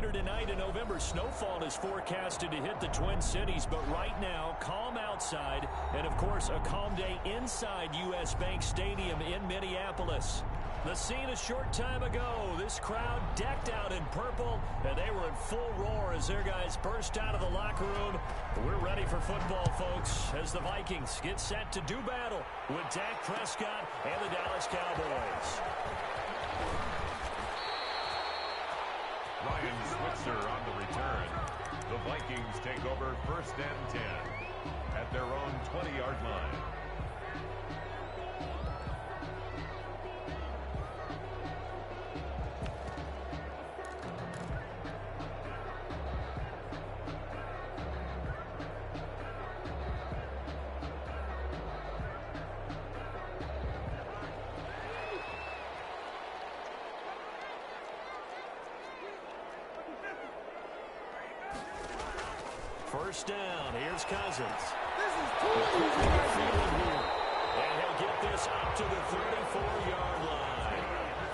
Later tonight, a November snowfall is forecasted to hit the Twin Cities, but right now, calm outside, and of course, a calm day inside U.S. Bank Stadium in Minneapolis. The scene a short time ago, this crowd decked out in purple, and they were in full roar as their guys burst out of the locker room. We're ready for football, folks, as the Vikings get set to do battle with Dak Prescott and the Dallas Cowboys. Ryan Switzer on the return. The Vikings take over 1st and 10 at their own 20-yard line. First down. Here's Cousins. This is too easy. And he'll get this up to the 34-yard line.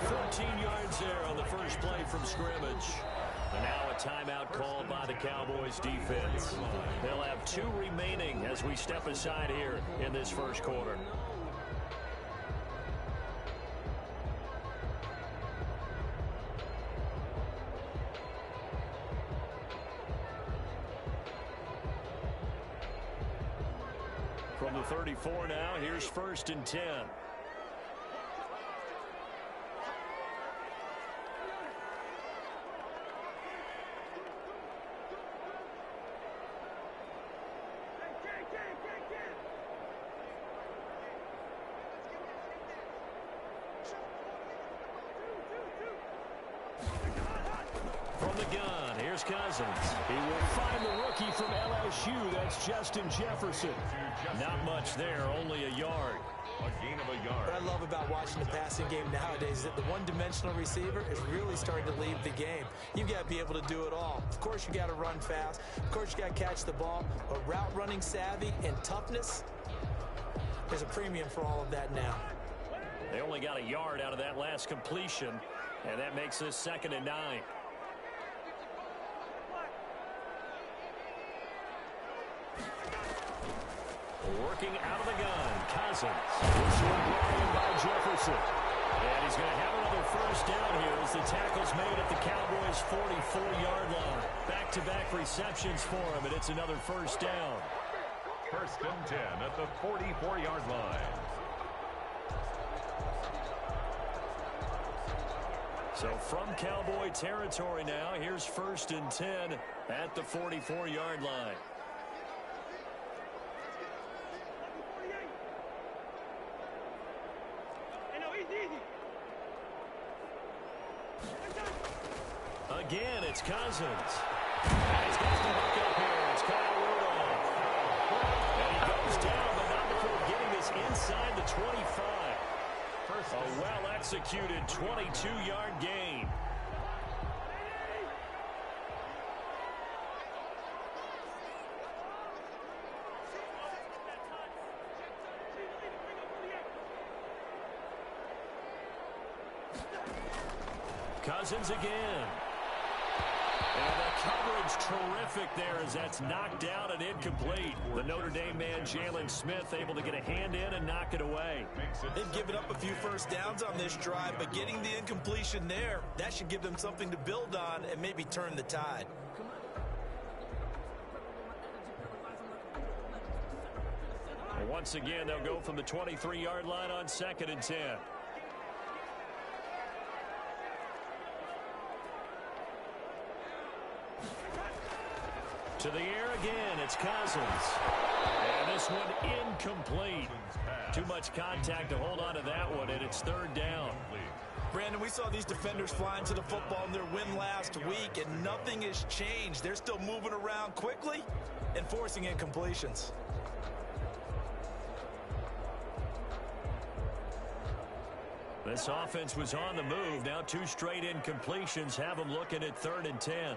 14 yards there on the first play from scrimmage. And now a timeout called by the Cowboys defense. They'll have 2 remaining as we step aside here in this first quarter. From the 34 now, here's 1st and 10. From the gun, here's Cousins. He will find the rookie from LSU. That's Justin Jefferson. Not much there, only a yard. A gain of a yard. What I love about watching the passing game nowadays is that the one-dimensional receiver is really starting to leave the game. You've got to be able to do it all. Of course, you got to run fast. Of course, you got to catch the ball. But route running savvy and toughness, there's a premium for all of that now. They only got a yard out of that last completion, and that makes this 2nd and 9. Working out of the gun, Cousins. This one brought in by Jefferson. And he's going to have another first down here as the tackle's made at the Cowboys' 44-yard line. Back-to-back receptions for him, and it's another first down. 1st and 10 at the 44-yard line. So from Cowboy territory now, here's 1st and 10 at the 44-yard line. Again, it's Cousins. And he's got to hook up here. It's Kyle Rudolph. And he goes down, but not before getting this inside the 25. A well-executed 22-yard gain. Cousins again. And the coverage terrific there as that's knocked out and incomplete. The Notre Dame man, Jalen Smith, able to get a hand in and knock it away. They've given up a few first downs on this drive, but getting the incompletion there, that should give them something to build on and maybe turn the tide. Once again, they'll go from the 23-yard line on 2nd and 10. To the air again, it's Cousins. And this one incomplete. Too much contact to hold on to that one, and it's 3rd down. Brandon, we saw these defenders flying to the football in their win last week, and nothing has changed. They're still moving around quickly and forcing incompletions. This offense was on the move. Now 2 straight incompletions have them looking at 3rd and 10.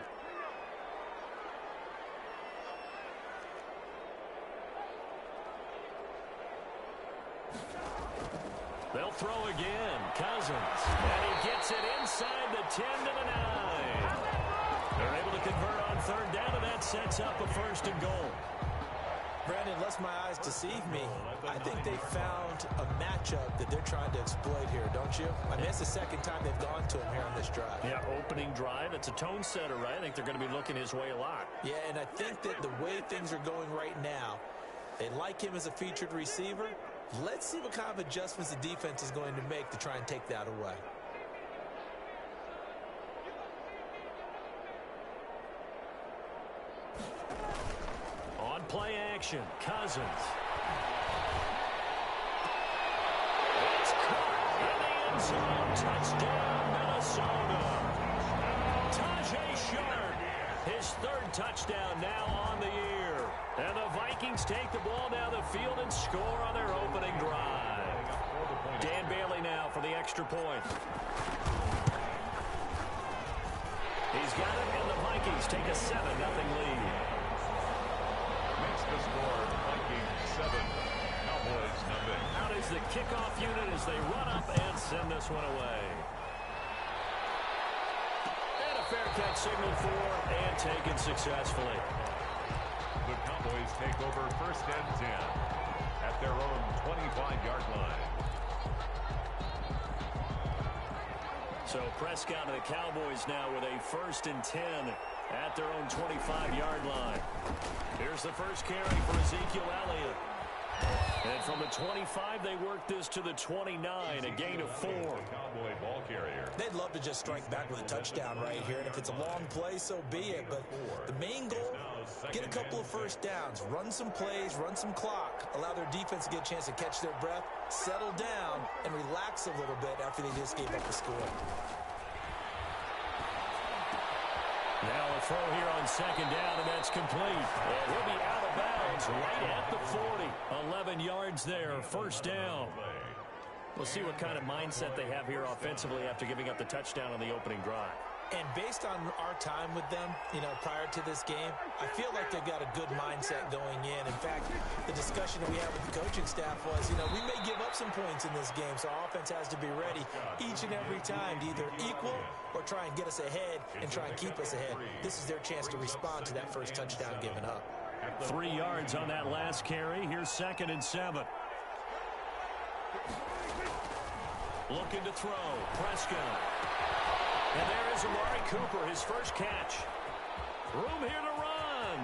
They'll throw again. Cousins. And he gets it inside the 10 to the 9. sets up a 1st and goal. Brandon, lest my eyes deceive me, I think they found a matchup that they're trying to exploit here, don't you? I mean, it's the second time they've gone to him here on this drive. Yeah, opening drive. It's a tone setter, right? I think they're going to be looking his way a lot. Yeah, and I think that the way things are going right now, they like him as a featured receiver. Let's see what kind of adjustments the defense is going to make to try and take that away. On play action, Cousins. It's caught in the end zone. Touchdown, Minnesota. Tajay Sharp, his 3rd touchdown now on the year. And the Vikings take the ball down the field and score on their opening drive. Dan Bailey now for the extra point. He's got it, and the Vikings take a 7-0 lead. Makes the score Vikings 7, Cowboys nothing. Out is the kickoff unit as they run up and send this one away. And a fair catch signaled for and taken successfully. The Cowboys take over 1st and 10 at their own 25-yard line. So Prescott and the Cowboys now with a 1st and 10 at their own 25-yard line. Here's the first carry for Ezekiel Elliott. And from the 25, they work this to the 29, a gain of 4. Cowboy ball carrier. They'd love to just strike back with a touchdown right here, and if it's a long play, so be it. But the main goal, get a couple of 1st downs, run some plays, run some clock, allow their defense to get a chance to catch their breath, settle down, and relax a little bit after they just gave up the score. Now a throw here on 2nd down, and that's complete. And he'll be out of bounds right at the 40. 11 yards there, 1st down. We'll see what kind of mindset they have here offensively after giving up the touchdown on the opening drive. And based on our time with them, prior to this game, I feel like they've got a good mindset going in. In fact, the discussion that we had with the coaching staff was, we may give up some points in this game, so our offense has to be ready each and every time to either equal or try and get us ahead and try and keep us ahead. This is their chance to respond to that first touchdown given up. 3 yards on that last carry. Here's 2nd and 7. Looking to throw. Prescott. And there is Amari Cooper, his first catch. Room here to run.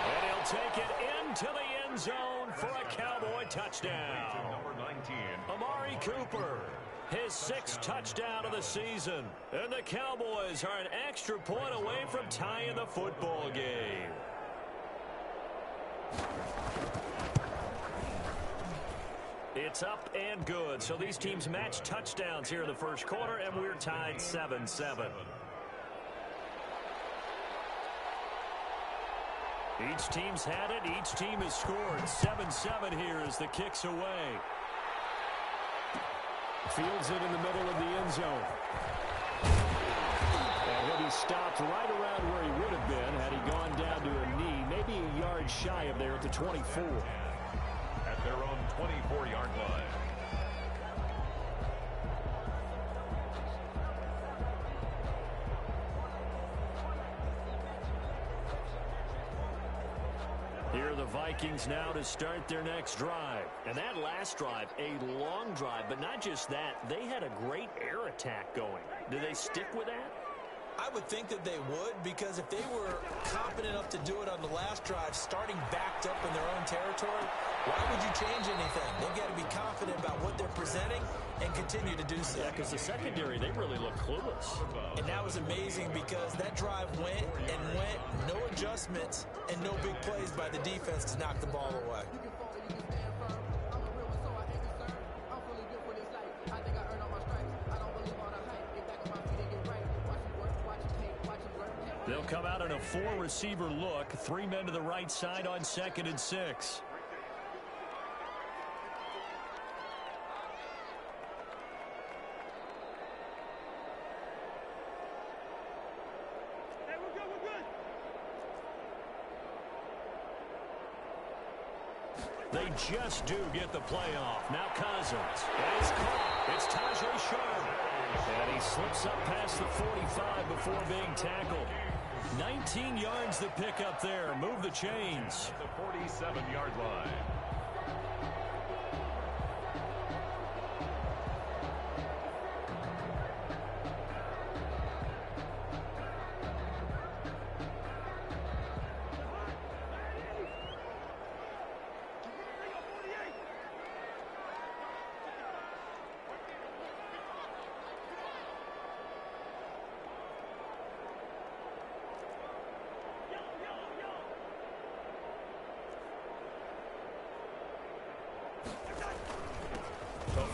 And he'll take it into the end zone for a Cowboy touchdown. Number 19. Amari Cooper, his 6th touchdown of the season. And the Cowboys are an extra point away from tying the football game. It's up and good. So these teams match touchdowns here in the first quarter, and we're tied 7-7. Each team's had it. Each team has scored. 7-7 here as the kick's away. Fields it in the middle of the end zone. And he'll be stopped right around where he would have been had he gone down to a knee, maybe a yard shy of there at the 24. At their own 24-yard line. Here are the Vikings now to start their next drive. And that last drive, a long drive, but not just that. They had a great air attack going. Do they stick with that? I would think that they would, because if they were confident enough to do it on the last drive, starting backed up in their own territory, why would you change anything? They've got to be confident about what they're presenting and continue to do so. Yeah, because the secondary, they really look clueless. And that was amazing because that drive went and went, no adjustments and no big plays by the defense to knock the ball away. They'll come out in a 4-receiver look. 3 men to the right side on 2nd and 6. Hey, we're good. They just do get the playoff. Now Cousins. It's caught. It's Tajay Sharp. And he slips up past the 45 before being tackled. 19 yards to pick up there. Move the chains. At the 47-yard line.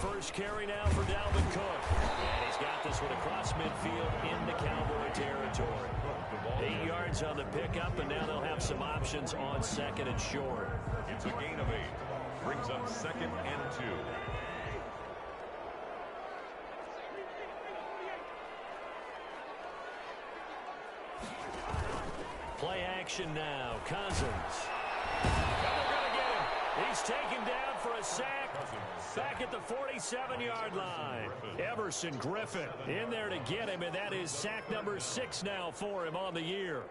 First carry now for Dalvin Cook. And he's got this one across midfield into Cowboy territory. 8 yards on the pickup, and now they'll have some options on second and short. It's a gain of 8. Brings up 2nd and 2. Play action now. Cousins. And they're going to get him. He's taken down for a sack. Back at the 47-yard line. Everson Griffin in there to get him, and that is sack number 6 now for him on the year.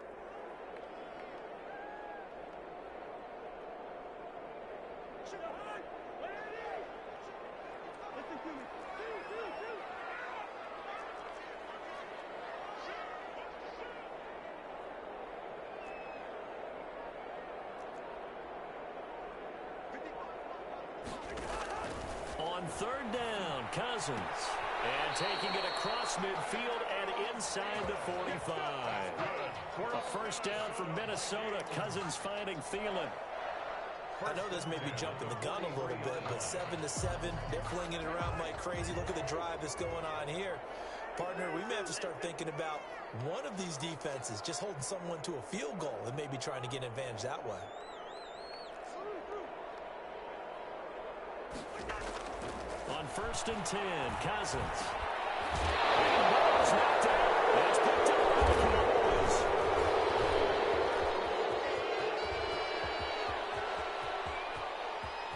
On third down, Cousins. And taking it across midfield and inside the 45. A first down for Minnesota. Cousins finding Thielen. I know this may be jumping the gun a little bit, but 7-7, they're flinging it around like crazy. Look at the drive that's going on here. Partner, we may have to start thinking about one of these defenses just holding someone to a field goal and maybe trying to get an advantage that way. On 1st and 10, Cousins. And the ball is knocked out. It's picked up by the Cowboys.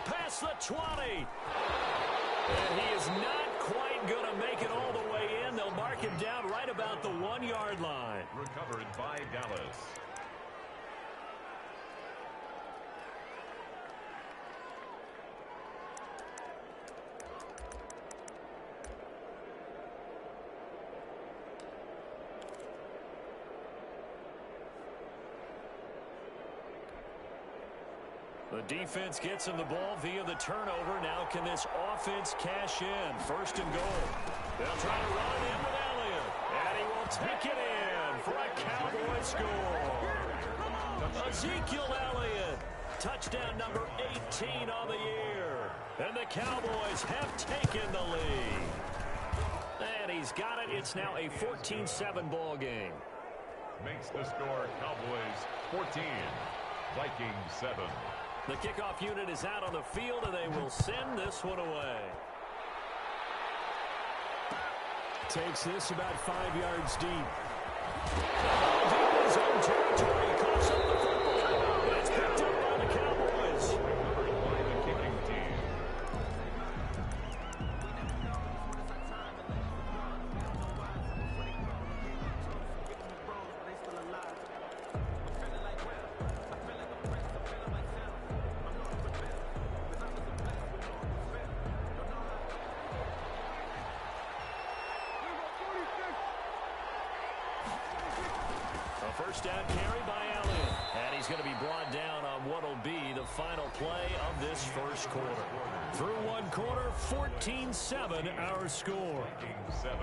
Past the 20. And he is not quite going to make it all the way in. They'll mark him down right about the 1-yard line. Recovered by Dallas. The defense gets him the ball via the turnover. Now can this offense cash in? 1st and goal. They'll try to run it in with Elliott. And he will take it in for a Cowboy score. Ezekiel Elliott. Touchdown number 18 on the year. And the Cowboys have taken the lead. And he's got it. It's now a 14-7 ball game. Makes the score Cowboys 14, Vikings 7. The kickoff unit is out on the field, and they will send this one away. Takes this about 5 yards deep. Deep in his own territory. Coughs up the football. It's picked up by the Cowboys. Recovered by the kicking team. First down carry by Elliott. And he's going to be brought down on what will be the final play of this first quarter. Through one quarter, 14-7 our score. Vikings 7.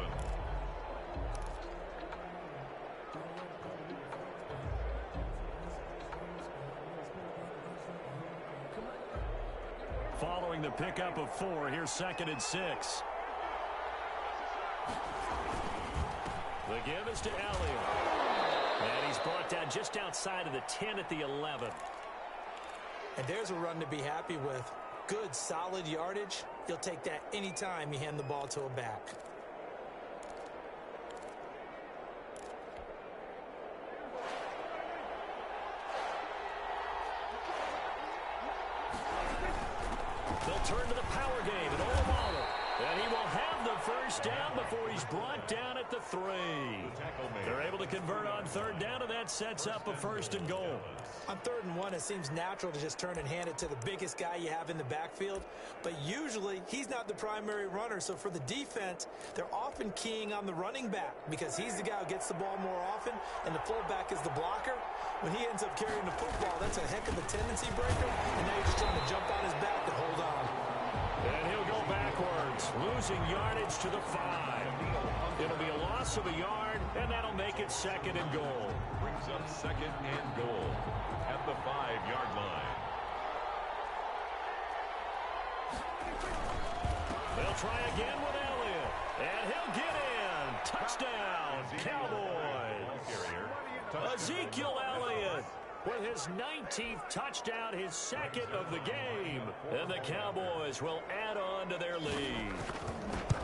Following the pickup of 4, here's 2nd and 6. The give is to Elliott. And he's brought down just outside of the 10 at the 11. And there's a run to be happy with. Good, solid yardage. He'll take that anytime you hand the ball to a back. They'll turn to the power game and Olavalu. And he will have the first down before he's brought down at the 3. They're able to convert on third down, and that sets up a 1st and goal. On 3rd and 1, it seems natural to just turn and hand it to the biggest guy you have in the backfield. But usually, he's not the primary runner. So for the defense, they're often keying on the running back because he's the guy who gets the ball more often, and the fullback is the blocker. When he ends up carrying the football, that's a heck of a tendency breaker. And now you're just trying to jump on his back to hold on. And he'll go backwards, losing yardage to the 5. It'll be a loss of a yard, and that'll make it 2nd and goal. Brings up 2nd and goal at the 5-yard line. They'll try again with Elliott, and he'll get in. Touchdown, Cowboys. Ezekiel Elliott with his 19th touchdown, his 2nd of the game. And the Cowboys will add on to their lead.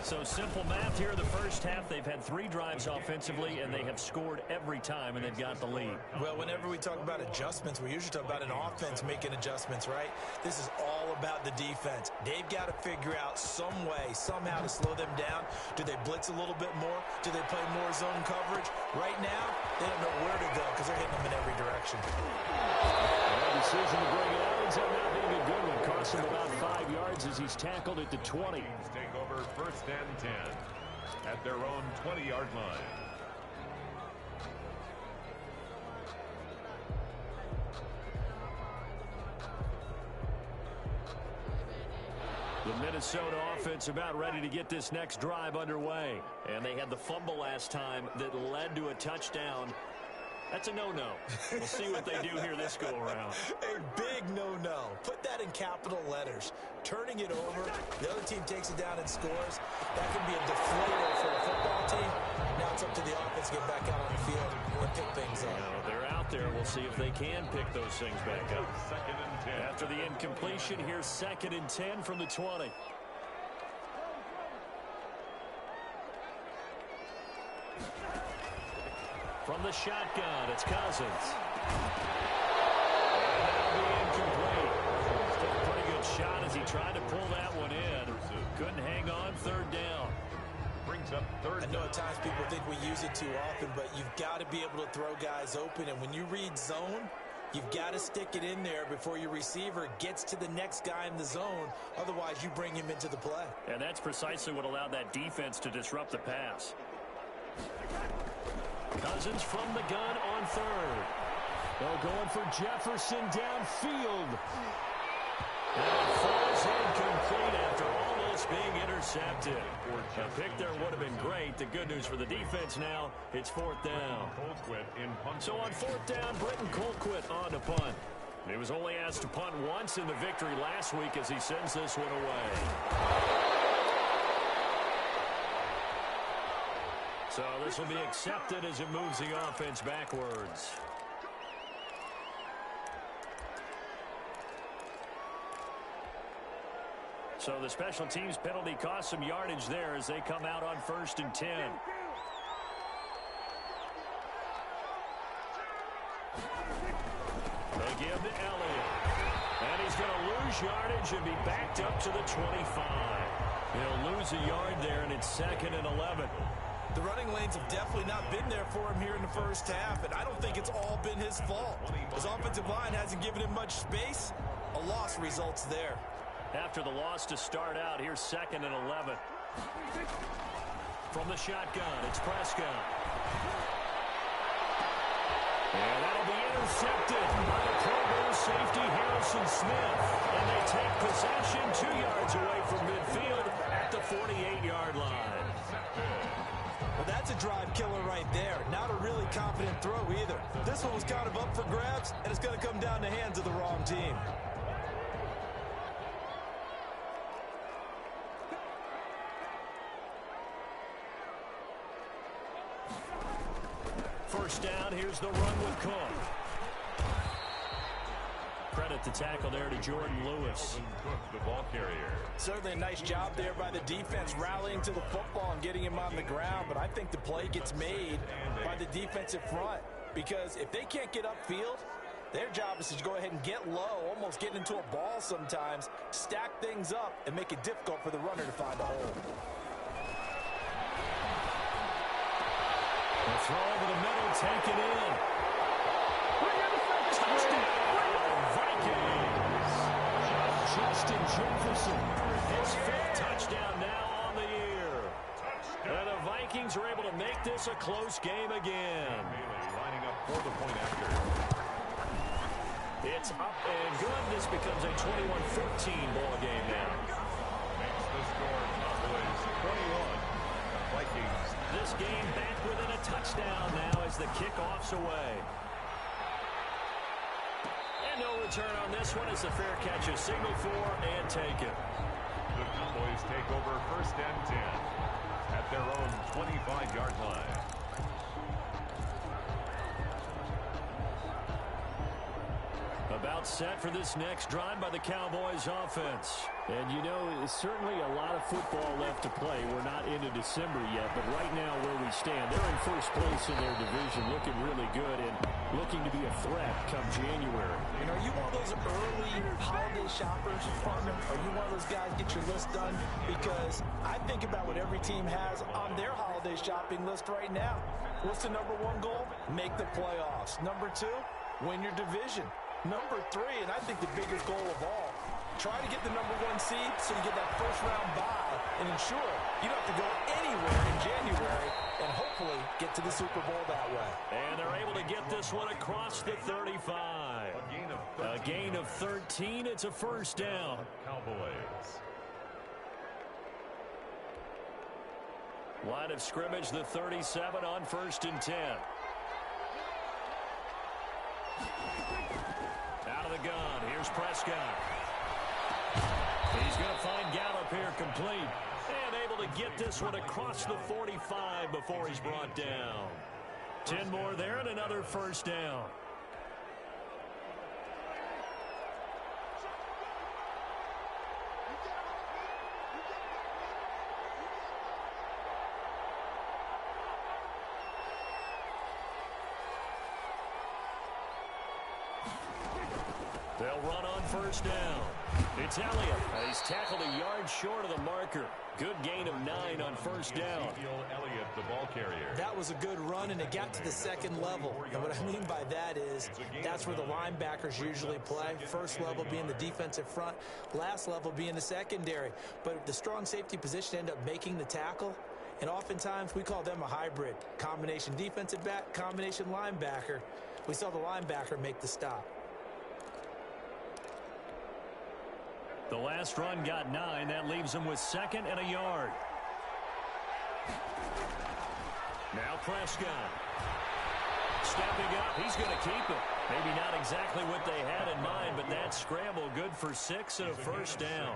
So simple math here in the first half. They've had 3 drives offensively, and they have scored every time, and they've got the lead. Well, whenever we talk about adjustments, we usually talk about an offense making adjustments, right? This is all about the defense. They've got to figure out some way, somehow to slow them down. Do they blitz a little bit more? Do they play more zone coverage? Right now, they don't know where to go because they're hitting them in every direction. The decision to bring it out ends up not being a good one. Costs him about 5 yards as he's tackled at the 20. Take over 1st and 10 at their own 20-yard line. The Minnesota offense about ready to get this next drive underway. And they had the fumble last time that led to a touchdown. That's a no-no. We'll see what they do here this go-around. A big no-no. Put that in capital letters. Turning it over, the other team takes it down and scores. That can be a deflator for a football team. Now it's up to the offense to get back out on the field and pick things up. They're out there. We'll see if they can pick those things back up. 2nd and 10. After the incompletion, here's 2nd and 10 from the 20. From the shotgun, it's Cousins. And that'll be incomplete. Took a pretty good shot as he tried to pull that one in. Couldn't hang on, 3rd down. Brings up 3rd I know down. at times people think we use it too often, but you've got to be able to throw guys open. And when you read zone, you've got to stick it in there before your receiver gets to the next guy in the zone. Otherwise, you bring him into the play. And that's precisely what allowed that defense to disrupt the pass. Cousins from the gun on 3rd. They're going for Jefferson downfield. And it falls incomplete after almost being intercepted. A pick there would have been great. The good news for the defense now, it's 4th down. So on 4th down, Britton Colquitt on to punt. He was only asked to punt once in the victory last week as he sends this one away. So this will be accepted as it moves the offense backwards. So the special teams penalty cost some yardage there as they come out on 1st and 10. They give to Elliott. And he's going to lose yardage and be backed up to the 25. He'll lose a yard there, and it's 2nd and 11. The running lanes have definitely not been there for him here in the first half, and I don't think it's all been his fault. His offensive line hasn't given him much space. A loss results there. After the loss to start out, here's 2nd and 11. From the shotgun, it's Prescott. And that'll be intercepted by the Pro Bowl safety Harrison Smith. And they take possession 2 yards away from midfield at the 48-yard line. Well, that's a drive killer right there. Not a really confident throw either. This one was kind of up for grabs, and it's going to come down the hands of the wrong team. First down, here's the run with Cook. Credit the tackle there to Jordan Lewis. The ball carrier. Certainly a nice job there by the defense rallying to the football and getting him on the ground, but I think the play gets made by the defensive front because if they can't get upfield, their job is to go ahead and get low, almost get into a ball sometimes, stack things up, and make it difficult for the runner to find a hole. The throw over the middle, taken in. Touchdown, Vikings. Justin Jefferson, his 5th touchdown now on the year. And the Vikings are able to make this a close game again. Lining up for the point after. It's up and good. This becomes a 21-14 ball game now. Makes the score Cowboys 21. Vikings. This game back within a touchdown now as the kickoff's away. And no return on this one as the fair catch is signaled for and taken. The Cowboys take over 1st and 10 at their own 25-yard line. About set for this next drive by the Cowboys offense. And you know, there's certainly a lot of football left to play. We're not into December yet, but right now where we stand, they're in 1st place in their division, looking really good and looking to be a threat come January. And are you one of those early holiday shoppers, partner? Are you one of those guys get your list done? Because I think about what every team has on their holiday shopping list right now. What's the number 1 goal? Make the playoffs. Number 2, win your division. Number 3, and I think the biggest goal of all, try to get the number 1 seed so you get that 1st round bye and ensure you don't have to go anywhere in January and hopefully get to the Super Bowl that way. And they're able to get this one across the 35. A gain of 13. It's a 1st down. Cowboys. Line of scrimmage, the 37 on 1st and 10. Out of the gun. Here's Prescott. He's going to find Gallup here complete. And able to get this one across the 45 before he's brought down. 10 more there and another 1st down. They'll run on 1st down. It's Elliott. He's tackled a yard short of the marker. Good gain of 9 on 1st down. Elliott, the ball carrier. That was a good run, and it got to the 2nd level. And what I mean by that is that's where the linebackers usually play. 1st level being the defensive front, last level being the secondary. But the strong safety position end up making the tackle. And oftentimes we call them a hybrid. Combination defensive back, combination linebacker. We saw the linebacker make the stop. The last run got 9. That leaves him with 2nd and a yard. Now Prescott. Stepping up. He's going to keep it. Maybe not exactly what they had in mind, but that scramble good for 6 and a 1st down.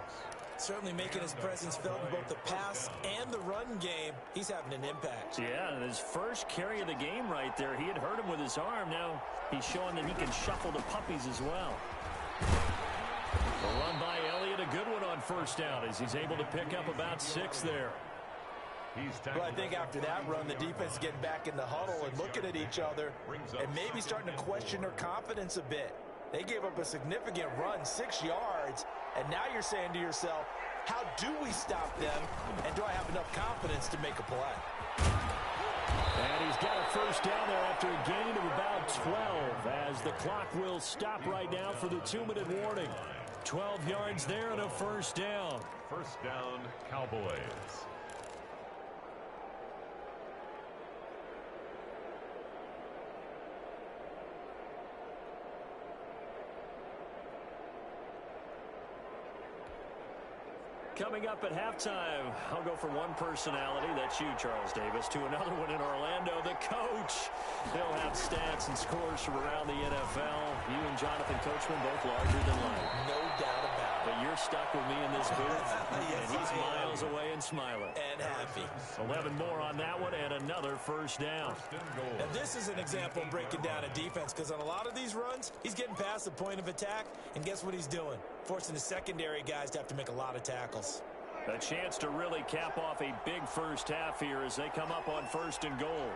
Certainly making his presence felt in both the pass and the run game. He's having an impact. Yeah, and his first carry of the game right there. He had hurt him with his arm. Now he's showing that he can shuffle the puppies as well. A run by Elliott, a good one on 1st down as he's able to pick up about 6 there. Well, I think after that run, the defense is getting back in the huddle and looking at each other and maybe starting to question their confidence a bit. They gave up a significant run, 6 yards, and now you're saying to yourself, how do we stop them, and do I have enough confidence to make a play? And he's got a 1st down there after a gain of about 12 as the clock will stop right now for the 2-minute warning. 12 yards there and a 1st down. 1st down, Cowboys. Coming up at halftime, I'll go from one personality, that's you, Charles Davis, to another one in Orlando, the coach. He'll have stats and scores from around the NFL. You and Jonathan Coachman both larger than life. No doubt about it. But you're stuck with me in this booth, and he's miles away and smiling. And happy. 11 more on that one, and another 1st down. Now, this is an example of breaking down a defense, because on a lot of these runs, he's getting past the point of attack, and guess what he's doing? Forcing the secondary guys to have to make a lot of tackles. A chance to really cap off a big 1st half here as they come up on 1st and goal.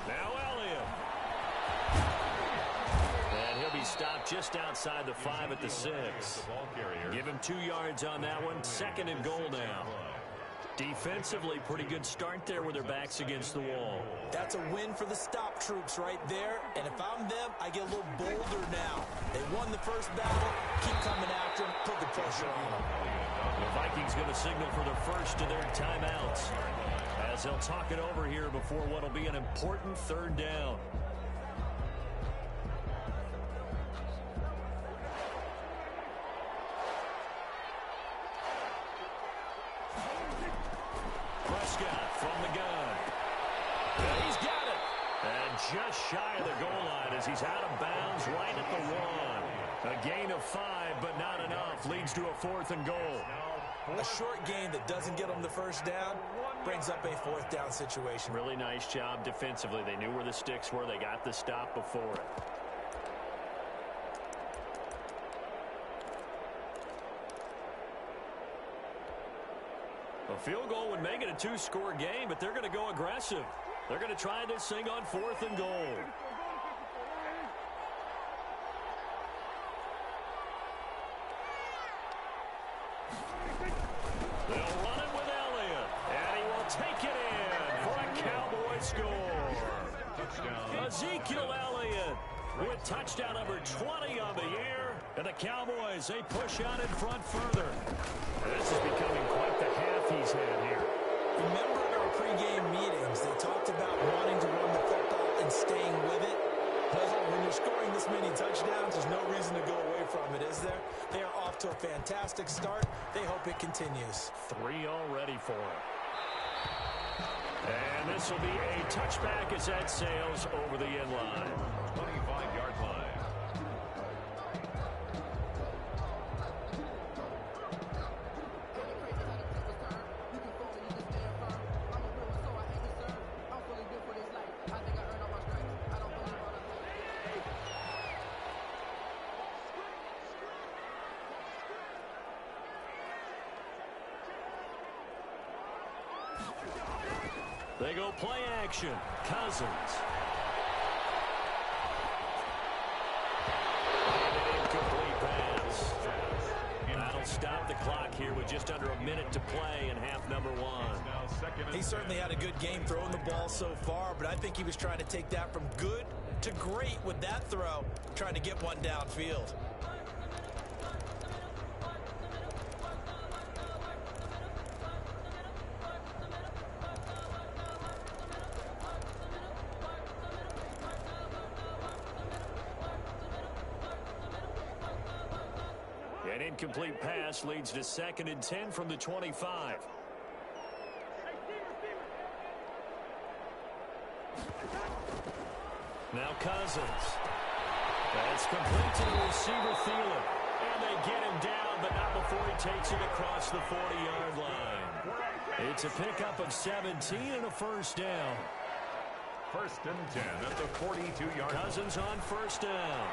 Now Elliott. And he'll be stopped just outside the 5 at the 6. Give him 2 yards on that one. 2nd and goal now. Defensively, pretty good start there with their backs against the wall. That's a win for the stop troops right there. And if I'm them, I get a little bolder now. They won the first battle. Keep coming after them. Put the pressure on them. The Vikings going to signal for the first of their timeouts as they'll talk it over here before what will be an important third down. Prescott from the gun. And he's got it. And just shy of the goal line as he's out of bounds right at the 1. A gain of 5, but not enough. Leads to a 4th and goal. A short gain that doesn't get them the first down brings up a 4th down situation. Really nice job defensively. They knew where the sticks were. They got the stop before it. A field goal would make it a 2-score game, but they're going to go aggressive. They're going to try this thing on 4th and goal. They'll run it with Elliott, and he will take it in for a Cowboy score. Touchdown. Ezekiel Elliott with touchdown number 20 on the year, and the Cowboys, they push out in front further. This is becoming quite the half he's had here. Remember in our pregame meetings, they talked about wanting to run the football and staying with it. Well, when you're scoring this many touchdowns, there's no reason to go away from it, is there? They are off to a fantastic start. They hope it continues. 3 already for him. And this will be a touchback as that sails over the end line. 25-yard line. They go play action. Cousins. Incomplete pass. That'll stop the clock here with just under a minute to play in half number 1. He certainly had a good game throwing the ball so far, but I think he was trying to take that from good to great with that throw, trying to get one downfield. An incomplete pass leads to 2nd and 10 from the 25. Now Cousins. That's complete to the receiver, Thielen. And they get him down, but not before he takes it across the 40-yard line. It's a pickup of 17 and a first down. 1st and 10 at the 42-yard line. Cousins on first down.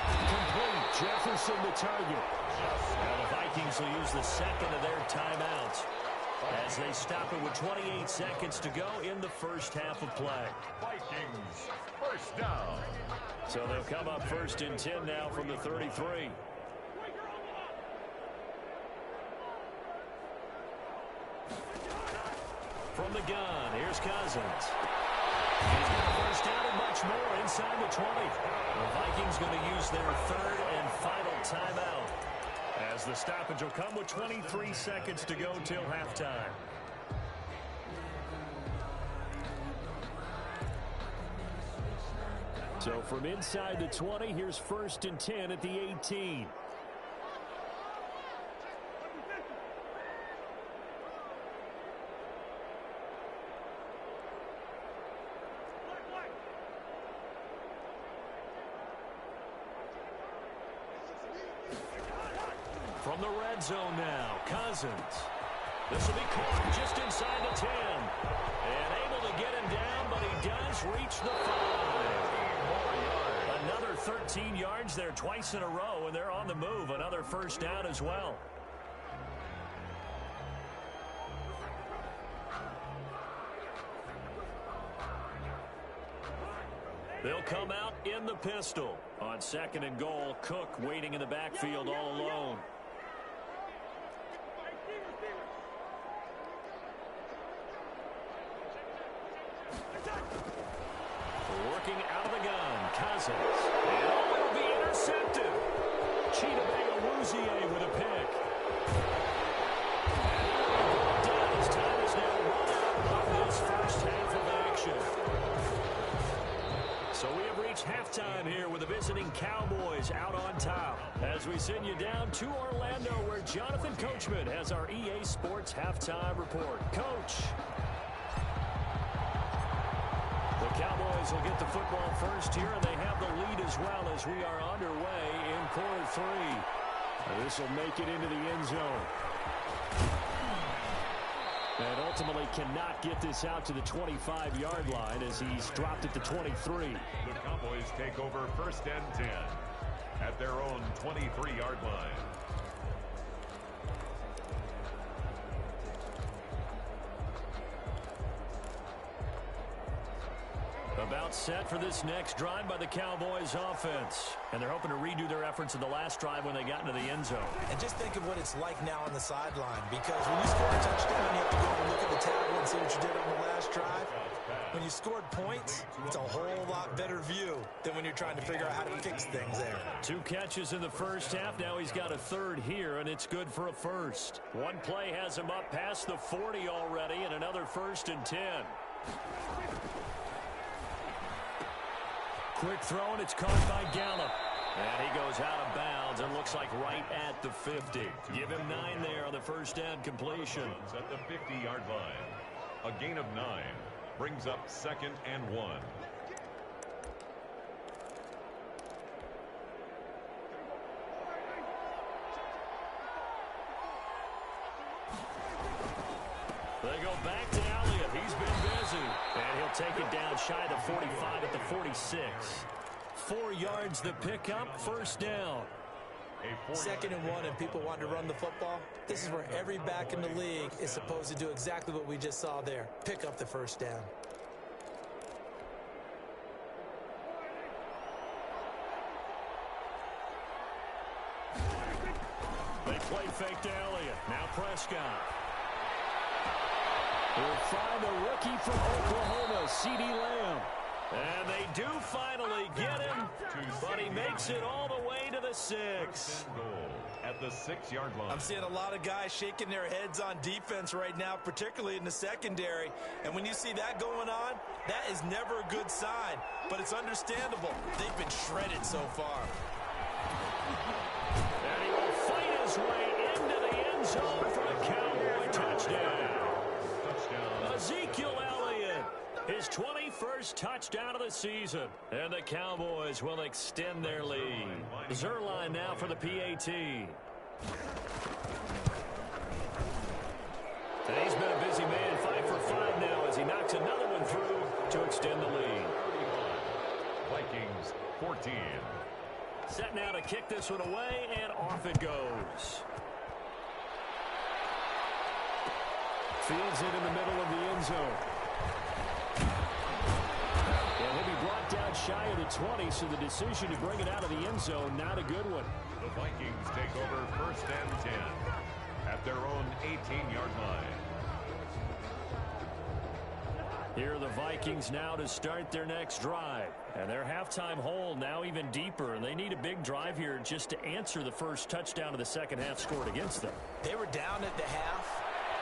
Complete. Jefferson the target. Now the Vikings will use the second of their timeouts as they stop it with 28 seconds to go in the first half of play. Vikings, first down. So they'll come up 1st and 10 now from the 33. From the gun, here's Cousins. He's got a first down and much more inside the 20. The Vikings going to use their 3rd and final timeout as the stoppage will come with 23 seconds to go till halftime. So from inside the 20, here's 1st and 10 at the 18. From the red zone now, Cousins. This will be caught just inside the 10. And able to get him down, but he does reach the 5. Another 13 yards there twice in a row, and they're on the move. Another first down as well. They'll come out in the pistol. On 2nd and goal, Cook waiting in the backfield all alone. looking out of the gun. Cousins. And it'll be intercepted. Ugtfl with a pick. Down as time is now run out of this first half of action. So we have reached halftime here with the visiting Cowboys out on top. As we send you down to Orlando, where Jonathan Coachman has our EA Sports halftime report. Coach. The Cowboys will get the football first here, and they have the lead as well as we are underway in quarter three. This will make it into the end zone. And ultimately cannot get this out to the 25-yard line as he's dropped it to 23. The Cowboys take over first and 10 at their own 23-yard line. About set for this next drive by the Cowboys offense. And they're hoping to redo their efforts in the last drive when they got into the end zone. And just think of what it's like now on the sideline, because when you score a touchdown, you have to go and look at the table and see what you did on the last drive. When you scored points, it's a whole lot better view than when you're trying to figure out how to fix things there. 2 catches in the first half. Now he's got a third here, and it's good for a first. One play has him up past the 40 already, and another 1st and 10. Quick throw, and it's caught by Gallup. And he goes out of bounds and looks like right at the 50. Give him 9 there on the first down completion. At the 50-yard line. A gain of 9 brings up 2nd and 1. They go back to Elliott. He's been busy. And he'll take it down shy of the 45 at the 46. 4 yards the pickup, first down. 2nd and 1, and people want to run the football. This is where every back in the league is supposed to do exactly what we just saw there. Pick up the first down. They play fake to Elliott. Now Prescott. We'll find a rookie from Oklahoma, C.D. Lamb. And they do finally get him, but he makes it all the way to the 6. At the 6-yard line. I'm seeing a lot of guys shaking their heads on defense right now, particularly in the secondary. And when you see that going on, that is never a good sign. But it's understandable. They've been shredded so far. And he will fight his way into the end zone for a Cowboy touchdown. Ezekiel Elliott, his 21st touchdown of the season. And the Cowboys will extend their lead. Zerline now for the PAT. And he's been a busy man, 5 for 5 now as he knocks another one through to extend the lead. Vikings 14. Set now to kick this one away, and off it goes. Fields it in the middle of the end zone. And he'll be brought down shy of the 20, so the decision to bring it out of the end zone, not a good one. The Vikings take over first and 10 at their own 18-yard line. Here are the Vikings now to start their next drive. And their halftime hole now even deeper. And they need a big drive here just to answer the first touchdown of the second half scored against them. They were down at the half.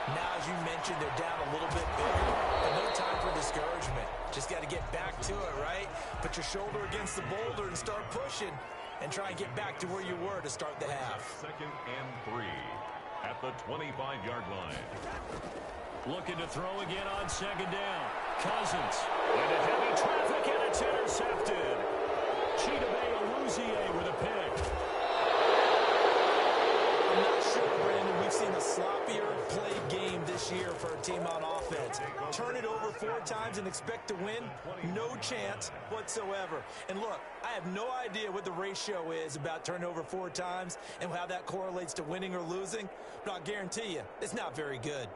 Now, as you mentioned, they're down a little bit bigger. But no time for discouragement. Just got to get back to it, right? Put your shoulder against the boulder and start pushing. And try and get back to where you were to start the half. 2nd and 3 at the 25-yard line. Looking to throw again on second down. Cousins. Into heavy traffic, and it's intercepted. Ugtfl with a pick. I'm not sure, Brandon, we've seen a sloppier play game this year for a team on offense. Turn it over 4 times and expect to win? No chance whatsoever. And look, I have no idea what the ratio is about turning over 4 times and how that correlates to winning or losing, but I'll guarantee you, it's not very good.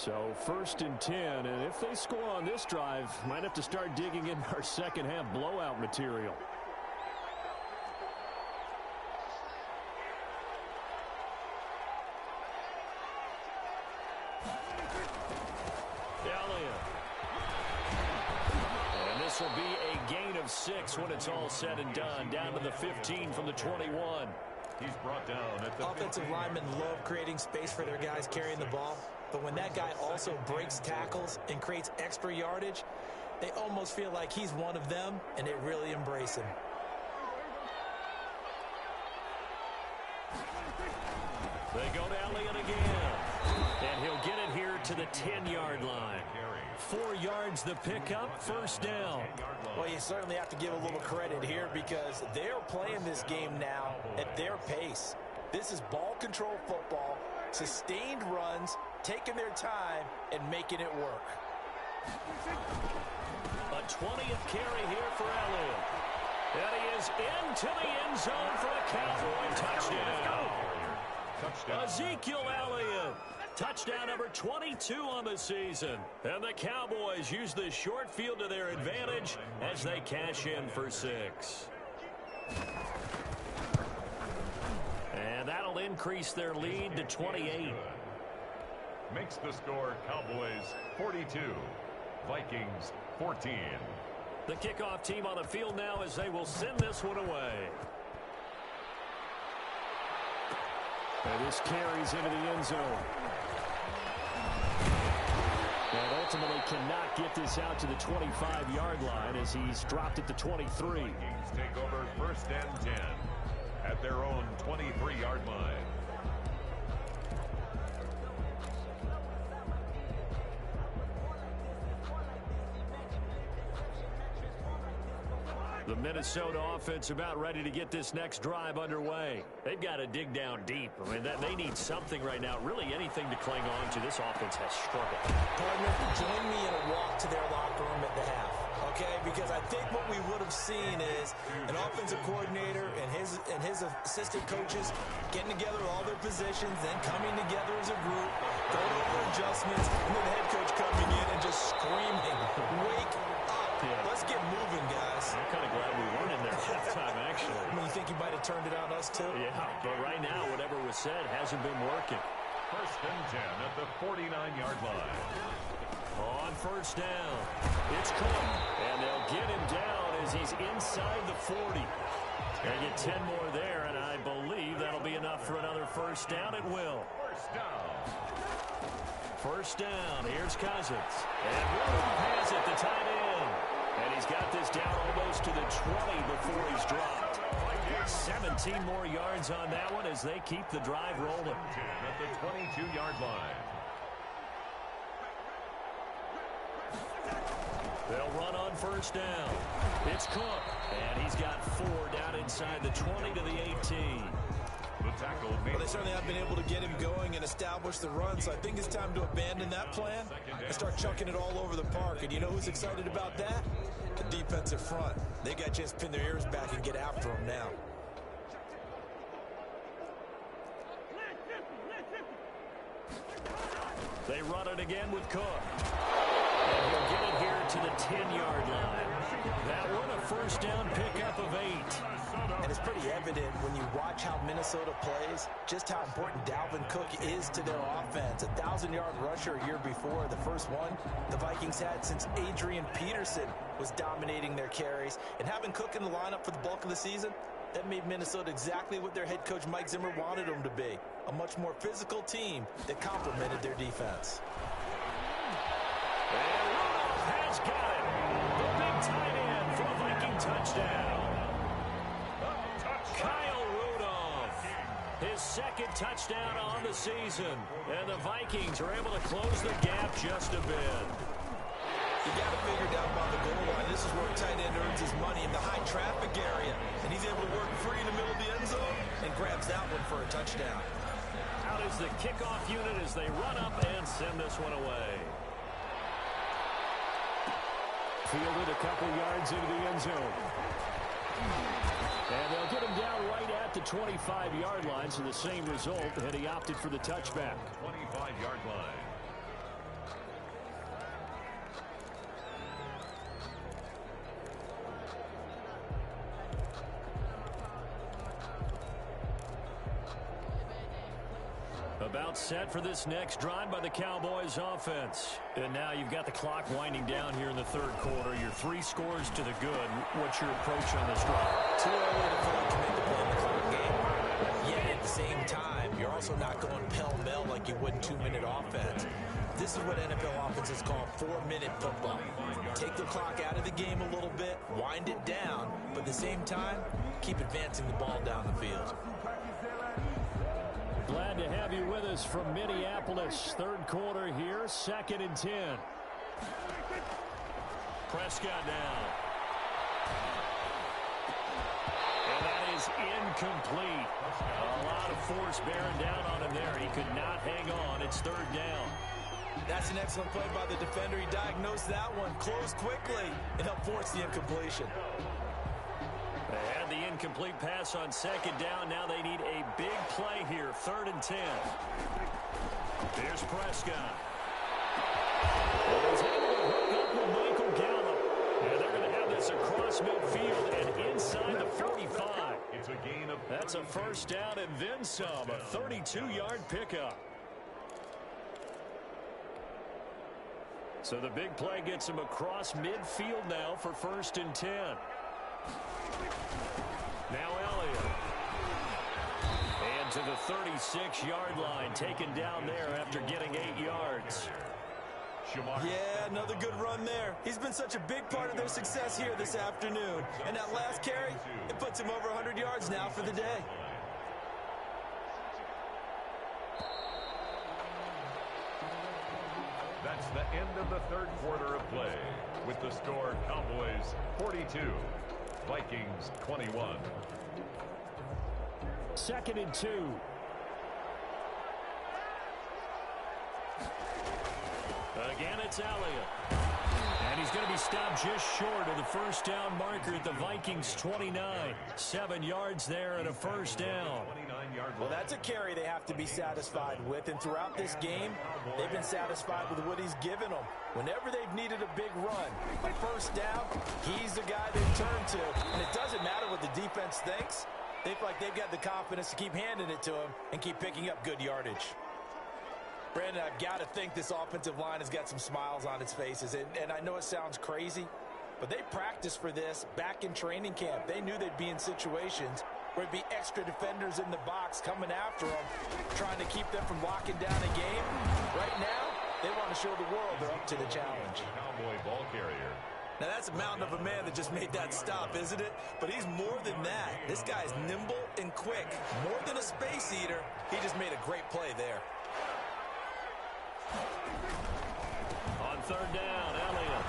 So 1st and 10, and if they score on this drive, might have to start digging in our second half blowout material. And this will be a gain of 6 when it's all said and done. Down to the 15 from the 21. He's brought down at the Offensive linemen love creating space for their guys carrying the ball. But when that guy also breaks tackles and creates extra yardage, they almost feel like he's one of them, and they really embrace him. They go to Elliott again. And he'll get it here to the 10-yard line. 4 yards the pickup, 1st down. Well, you certainly have to give a little credit here because they're playing this game now at their pace. This is ball control football, sustained runs, taking their time, and making it work. A 20th carry here for Elliott. And he is into the end zone for a Cowboy touchdown. Ezekiel Elliott. Touchdown number 22 on the season. And the Cowboys use the short field to their advantage as they cash in for 6. And that'll increase their lead to 28. Makes the score Cowboys 42, Vikings 14. The kickoff team on the field now as they will send this one away. And this carries into the end zone. And ultimately cannot get this out to the 25-yard line as he's dropped it to 23. Vikings take over 1st and 10 at their own 23-yard line. The Minnesota offense about ready to get this next drive underway. They've got to dig down deep. I mean, they need something right now, really anything to cling on to. This offense has struggled. Partner, join me in a walk to their locker room at the half, okay? Because I think what we would have seen is an offensive coordinator and his assistant coaches getting together all their positions, then coming together as a group, going over adjustments, and then the head coach coming in and just screaming, "Wake up. Let's get moving, guys." I'm kind of glad we weren't in there at halftime, actually. I mean, you think he might have turned it on us, too? Yeah, but right now, whatever was said hasn't been working. 1st and 10 at the 49-yard line. On 1st down, it's Cook, and they'll get him down as he's inside the 40. They get 10 more there, and I believe that'll be enough for another 1st down. It will. 1st down. 1st down, here's Cousins. And Rudolph has it, the tight end. And he's got this down almost to the 20 before he's dropped. 17 more yards on that one as they keep the drive rolling. 10 at the 22-yard line. They'll run on 1st down. It's Cook, and he's got 4 down inside the 20 to the 18. The tackle made. Well, they certainly have been able to get him going and establish the run, so I think it's time to abandon that plan and start chucking it all over the park. And you know who's excited about that? The defensive front. They got a chance to pin their ears back and get after him now. They run it again with Cook. And he'll get it here to the 10-yard line. That one a 1st down pickup of 8. And it's pretty evident when you watch how Minnesota plays, just how important Dalvin Cook is to their offense. 1,000-yard rusher a year before, the first one the Vikings had since Adrian Peterson was dominating their carries. And having Cook in the lineup for the bulk of the season, that made Minnesota exactly what their head coach Mike Zimmer wanted them to be. A much more physical team that complemented their defense. And Rudolph has got it. The big tight end for a Viking touchdown. Kyle Rudolph, his 2nd touchdown on the season. And the Vikings are able to close the gap just a bit. You got to figure down by the goal line. This is where a tight end earns his money in the high traffic area. And he's able to work free in the middle of the end zone and grabs that one for a touchdown. Out is the kickoff unit as they run up and send this one away. Fielded a couple yards into the end zone. And they'll get him down right at the 25-yard line, so the same result, and he opted for the touchback. 25-yard line. About set for this next drive by the Cowboys offense. And now you've got the clock winding down here in the third quarter. You're 3 scores to the good. What's your approach on this drive? Too early to feel like you make the play in the clock game. Yet at the same time, you're also not going pell-mell like you would in 2-minute offense. This is what NFL offenses call 4-minute football. Take the clock out of the game a little bit, wind it down, but at the same time, keep advancing the ball down the field. Glad to have you with us from Minneapolis. Third quarter here, 2nd and 10. Prescott down. And that is incomplete. A lot of force bearing down on him there. He could not hang on. It's 3rd down. That's an excellent play by the defender. He diagnosed that one, closed quickly, and helped force the incompletion. They had the incomplete pass on 2nd down. Now they need a big play here. 3rd and 10. Here's Prescott. He's able to hook up with Michael Gallup. And they're going to have this across midfield and inside the 45. It's a gain of... That's a 1st down and then some. A 32-yard pickup. So the big play gets him across midfield now for 1st and 10. Now Elliott. And to the 36-yard line, taken down there after getting 8 yards. Yeah, another good run there. He's been such a big part of their success here this afternoon. And that last carry, it puts him over 100 yards now for the day. That's the end of the third quarter of play. With the score, Cowboys 42, Vikings 21. 2nd and 2. Again, it's Elliott. And he's going to be stopped just short of the 1st down marker at the Vikings 29. 7 yards there and a 1st down. Well, that's a carry they have to be satisfied with. And throughout this game, they've been satisfied with what he's given them. Whenever they've needed a big run, a 1st down, he's the guy they turn to. And it doesn't matter what the defense thinks. They feel like they've got the confidence to keep handing it to him and keep picking up good yardage. Brandon, I've got to think this offensive line has got some smiles on its faces. And I know it sounds crazy, but they practiced for this back in training camp. They knew they'd be in situations where it'd be extra defenders in the box coming after them, trying to keep them from locking down a game. Right now, they want to show the world they're up to the challenge. Cowboy ball carrier. Now, that's a mountain of a man that just made that stop, isn't it? But he's more than that. This guy's nimble and quick. More than a space eater, he just made a great play there. On 3rd down, Elliott.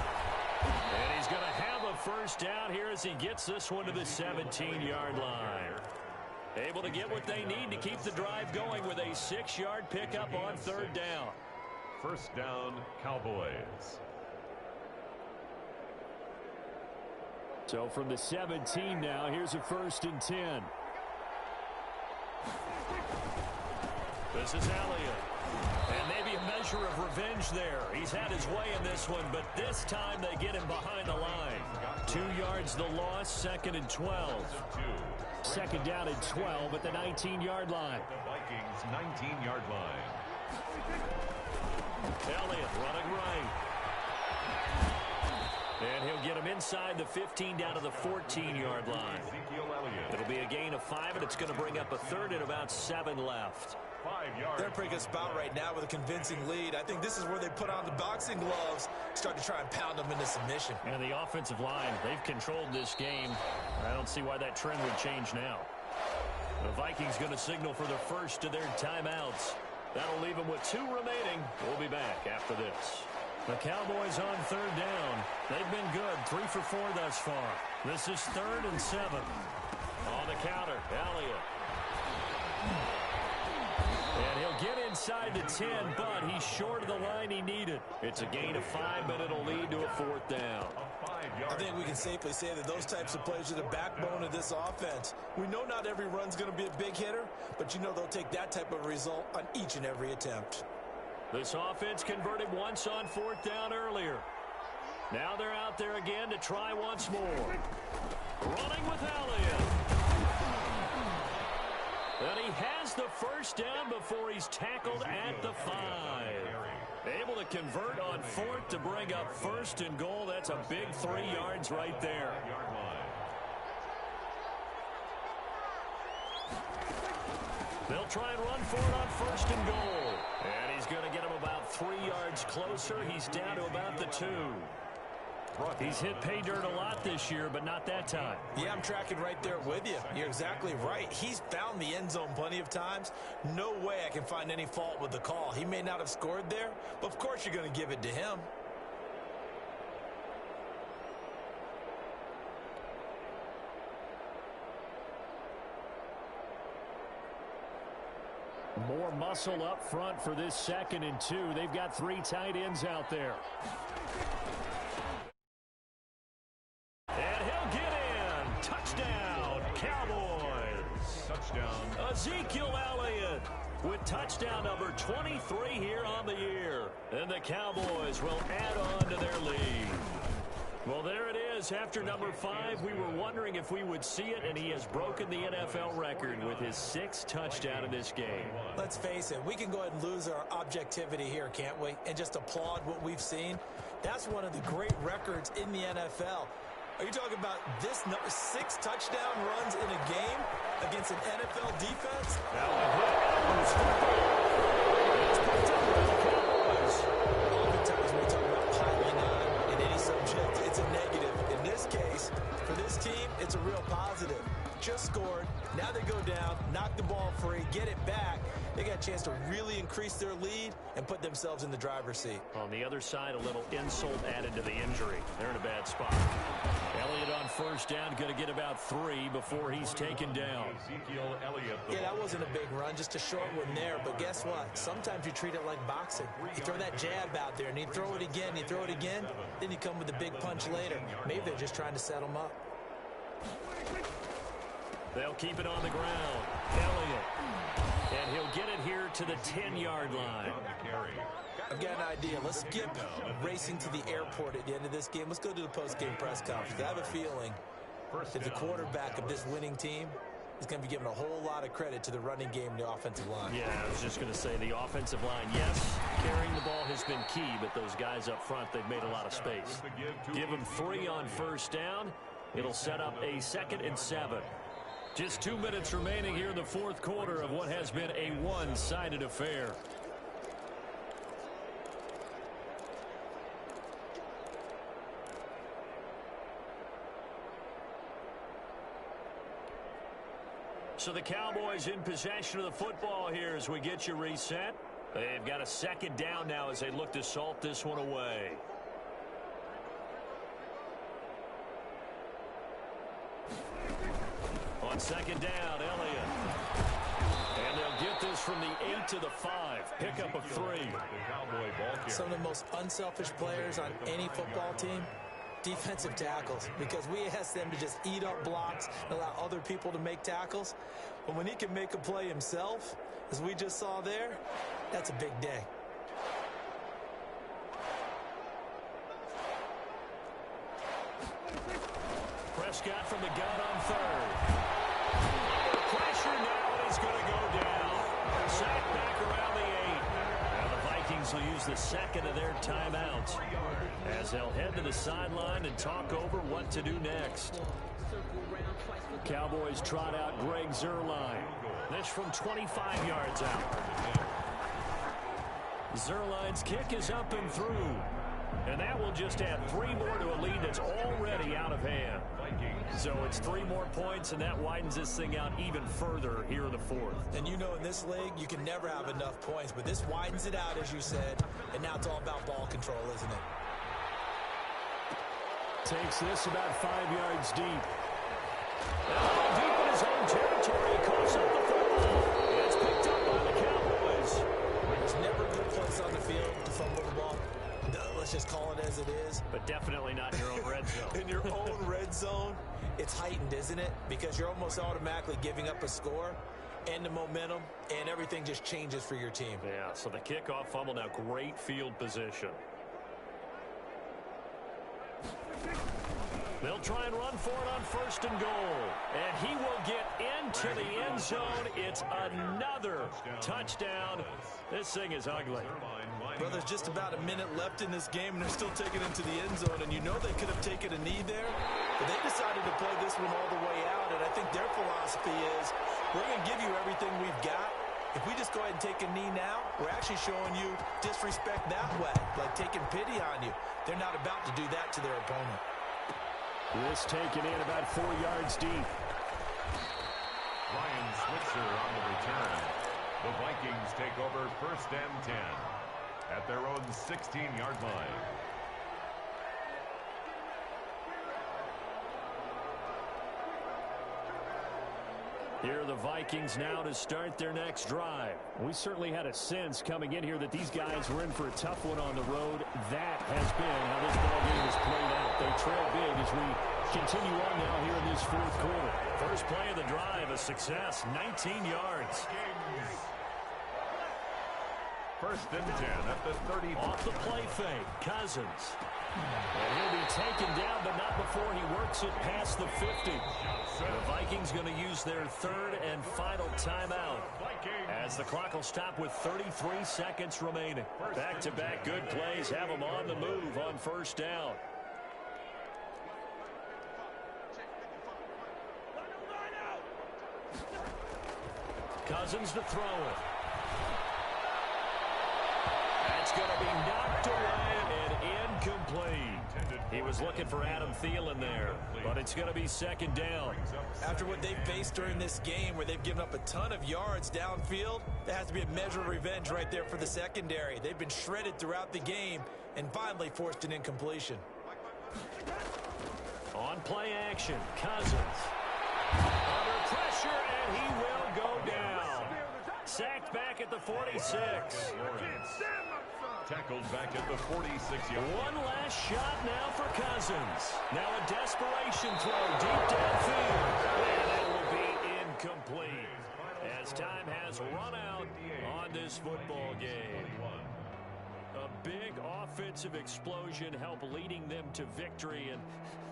And he's going to have a 1st down here as he gets this one to the 17-yard line. Able to get what they need to keep the drive going with a 6-yard pickup on 3rd down. 1st down, Cowboys. So from the 17 now, here's a 1st and 10. This is Elliott. And maybe a measure of revenge there. He's had his way in this one, but this time they get him behind the line. 2 yards the loss, 2nd and 12. 2nd down and 12 at the 19-yard line. The Vikings 19-yard line. Elliott running right. And he'll get him inside the 15 down to the 14-yard line. It'll be a gain of 5, and it's going to bring up a 3rd and about 7 left. 5 yards. They're in a pretty good spot right now with a convincing lead. I think this is where they put on the boxing gloves, start to try and pound them into submission. And the offensive line, they've controlled this game. I don't see why that trend would change now. The Vikings going to signal for the first of their timeouts. That'll leave them with 2 remaining. We'll be back after this. The Cowboys on 3rd down. They've been good, 3 for 4 thus far. This is 3rd and 7. On the counter, Elliott. And he'll get inside the 10, but he's short of the line he needed. It's a gain of 5, but it'll lead to a 4th down. I think we can safely say that those types of plays are the backbone of this offense. We know not every run's going to be a big hitter, but you know they'll take that type of result on each and every attempt. This offense converted once on 4th down earlier. Now they're out there again to try once more. Running with Elliott. And he has the first down before he's tackled at the 5. Able to convert on 4th to bring up 1st and goal. That's a big 3 yards right there. They'll try and run for it on 1st and goal. And he's going to get him about 3 yards closer. He's down to about the 2. He's hit pay dirt a lot this year, but not that time. Yeah, I'm tracking right there with you. You're exactly right. He's found the end zone plenty of times. No way I can find any fault with the call. He may not have scored there, but of course you're going to give it to him. More muscle up front for this 2nd and 2. They've got 3 tight ends out there. And he'll get in. Touchdown, Cowboys. Touchdown. Ezekiel Elliott with touchdown number 23 here on the year. And the Cowboys will add on to their lead. Well, there it is. After number 5, we were wondering if we would see it, and he has broken the NFL record with his 6th touchdown in this game. Let's face it, we can go ahead and lose our objectivity here, can't we? And just applaud what we've seen. That's one of the great records in the NFL. Are you talking about this 6 touchdown runs in a game against an NFL defense? Oftentimes when we talk about piling on in any subject, it's a negative. In this case, for this team, it's a real positive. Just scored. Now they go down, knock the ball free, get it back. They got a chance to really increase their lead and put themselves in the driver's seat. On the other side, a little insult added to the injury. They're in a bad spot. Elliott on 1st down, going to get about 3 before he's taken down. Ezekiel Elliott. Yeah, that wasn't a big run, just a short one there. But guess what? Sometimes you treat it like boxing. You throw that jab out there, and you throw it again, you throw it again, then you come with a big punch later. Maybe they're just trying to set them up. They'll keep it on the ground. Elliott. And he'll get it here to the 10-yard line. I've got an idea. Let's skip racing to the airport at the end of this game. Let's go to the post-game press conference. I have a feeling that the quarterback of this winning team is going to be given a whole lot of credit to the running game and the offensive line. Yeah, I was just going to say the offensive line, yes, carrying the ball has been key, but those guys up front, they've made a lot of space. Give them 3 on 1st down. It'll set up a 2nd and 7. Just 2 minutes remaining here in the 4th quarter of what has been a one-sided affair. So the Cowboys in possession of the football here as we get you reset. They've got a 2nd down now as they look to salt this one away. On 2nd down, Elliott. And they'll get this from the 8 to the 5. Pickup of 3. Some of the most unselfish players on any football team, defensive tackles, because we ask them to just eat up blocks and allow other people to make tackles. But when he can make a play himself, as we just saw there, that's a big day. Prescott from the gun on 3rd. Pressure now, and he's going to go down. Sack back around the 8. Now the Vikings will use the 2nd of their timeouts as they'll head to the sideline and talk over what to do next. Cowboys trot out Greg Zuerlein. This from 25 yards out. Zuerlein's kick is up and through. And that will just add 3 more to a lead that's already out of hand. So it's 3 more points, and that widens this thing out even further here in the 4th. And you know in this league, you can never have enough points, but this widens it out, as you said, and now it's all about ball control, isn't it? Takes this about 5 yards deep. Deep in his own territory, coughs up the football. It's picked up by the Cowboys. There's never a good place on the field to fumble the ball. Let's just call it as it is. But definitely not in your own red zone. In your own red zone, it's heightened, isn't it? Because you're almost automatically giving up a score and the momentum, and everything just changes for your team. Yeah, so the kickoff fumble, now great field position. They'll try and run for it on 1st and goal. And he will get into the end zone. It's another touchdown. This thing is ugly. Well, there's just about a minute left in this game, and they're still taking it to the end zone. And you know they could have taken a knee there, but they decided to play this one all the way out. And I think their philosophy is, we're going to give you everything we've got. If we just go ahead and take a knee now, we're actually showing you disrespect that way, like taking pity on you. They're not about to do that to their opponent. This taken in about 4 yards deep. Ryan Switzer on the return. The Vikings take over 1st and 10 at their own 16-yard line. Here are the Vikings now to start their next drive. We certainly had a sense coming in here that these guys were in for a tough one on the road. That has been how this ballgame has played out. They trail big as we continue on now here in this 4th quarter. First play of the drive, a success, 19 yards. 1st and 10 at the 30. Off the play fake, Cousins. And he'll be taken down, but not before he works it past the 50. The Vikings going to use their 3rd and final timeout as the clock will stop with 33 seconds remaining. Back-to-back good plays have them on the move on 1st down. Cousins to throw it. That's going to be knocked away and incomplete. He was looking for Adam Thielen there, but it's going to be 2nd down. After what they've faced during this game where they've given up a ton of yards downfield, that has to be a measure of revenge right there for the secondary. They've been shredded throughout the game and finally forced an incompletion. On play action, Cousins. Under pressure, and he will go down. Sacked back at the 46. Tackled back at the 46-yard. One last shot now for Cousins. Now a desperation throw deep downfield. And it will be incomplete as time has run out on this football game. A big offensive explosion helped leading them to victory, and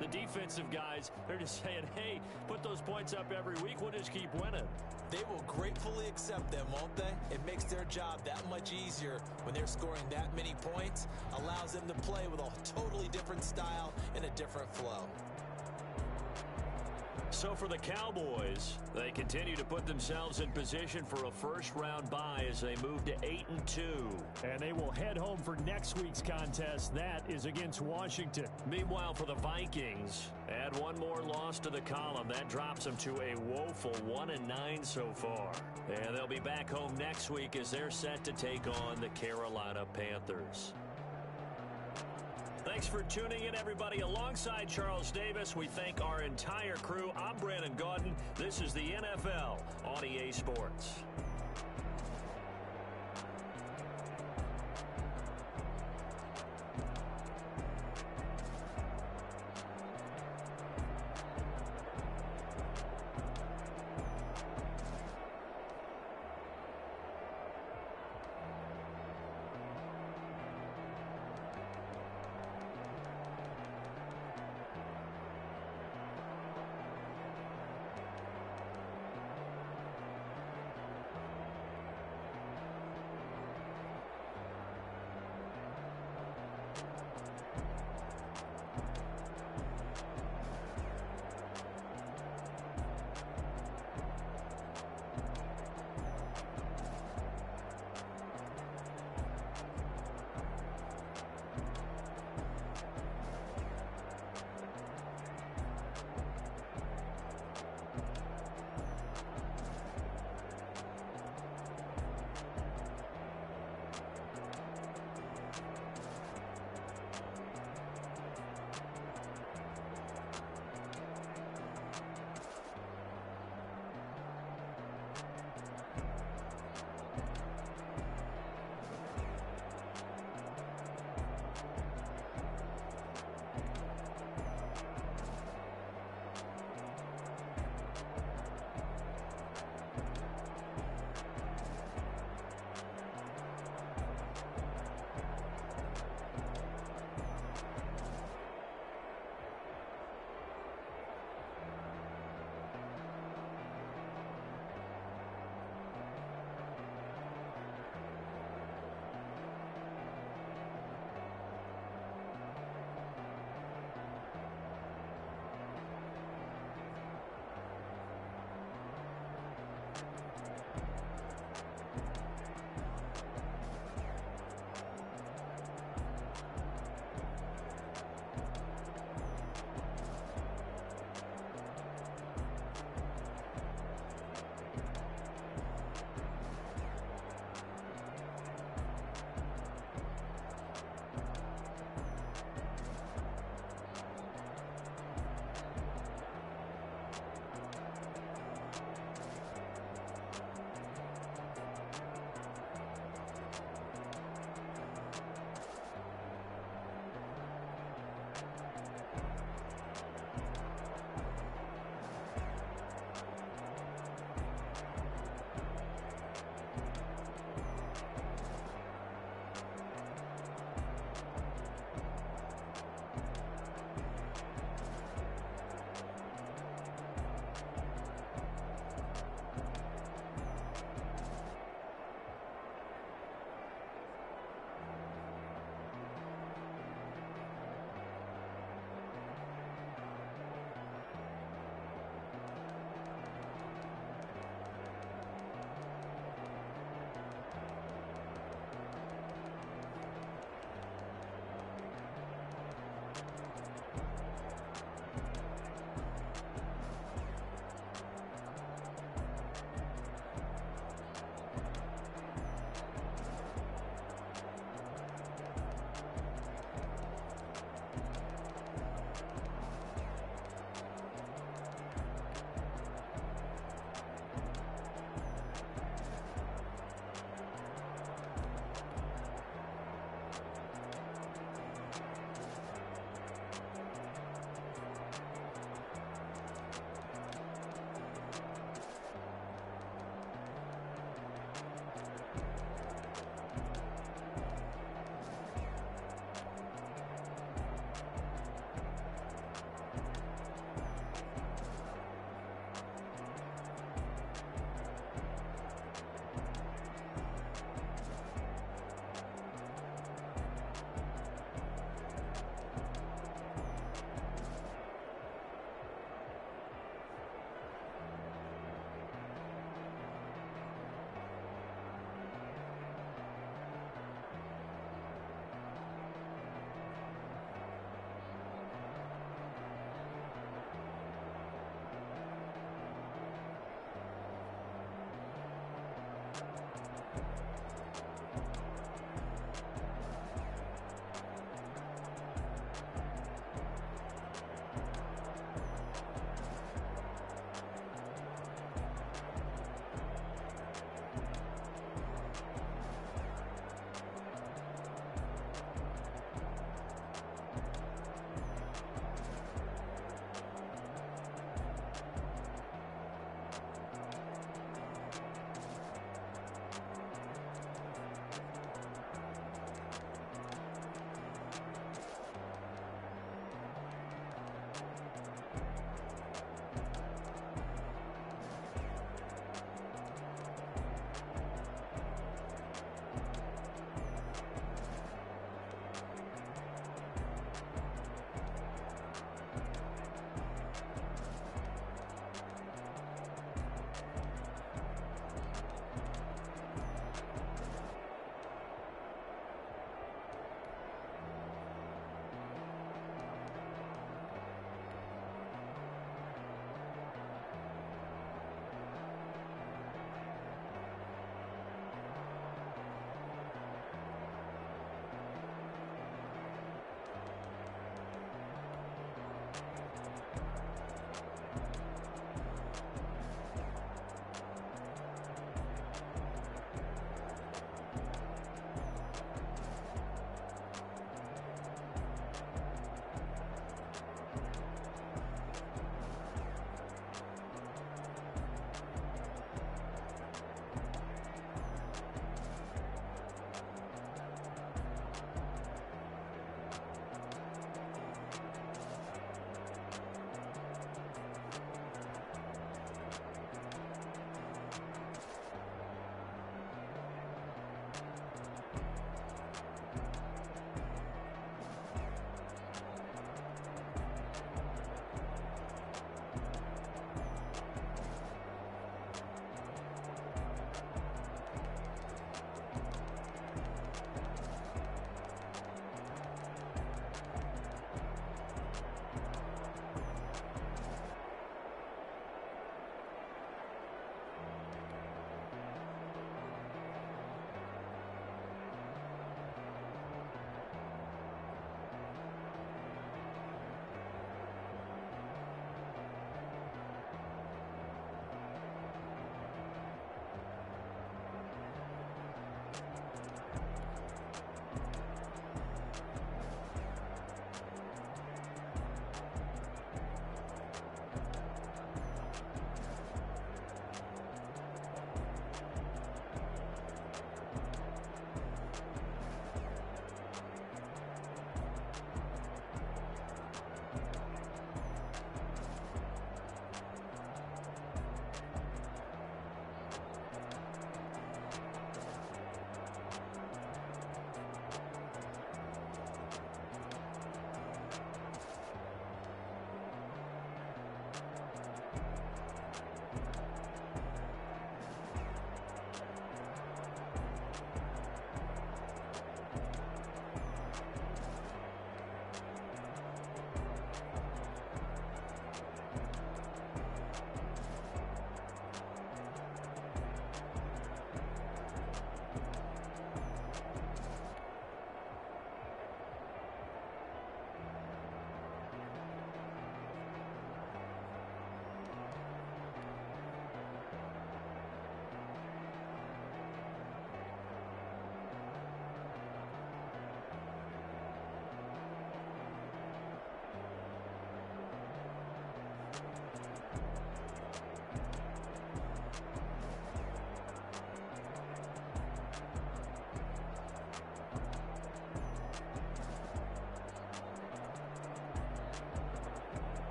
the defensive guys, they're just saying, hey, put those points up every week, we'll just keep winning. They will gratefully accept them, won't they? It makes their job that much easier when they're scoring that many points, allows them to play with a totally different style and a different flow. So for the Cowboys, they continue to put themselves in position for a first-round bye as they move to 8-2. And they will head home for next week's contest. That is against Washington. Meanwhile, for the Vikings, add one more loss to the column. That drops them to a woeful 1-9 so far. And they'll be back home next week as they're set to take on the Carolina Panthers. Thanks for tuning in, everybody. Alongside Charles Davis, we thank our entire crew. I'm Brandon Gaudin. This is the NFL on EA Sports.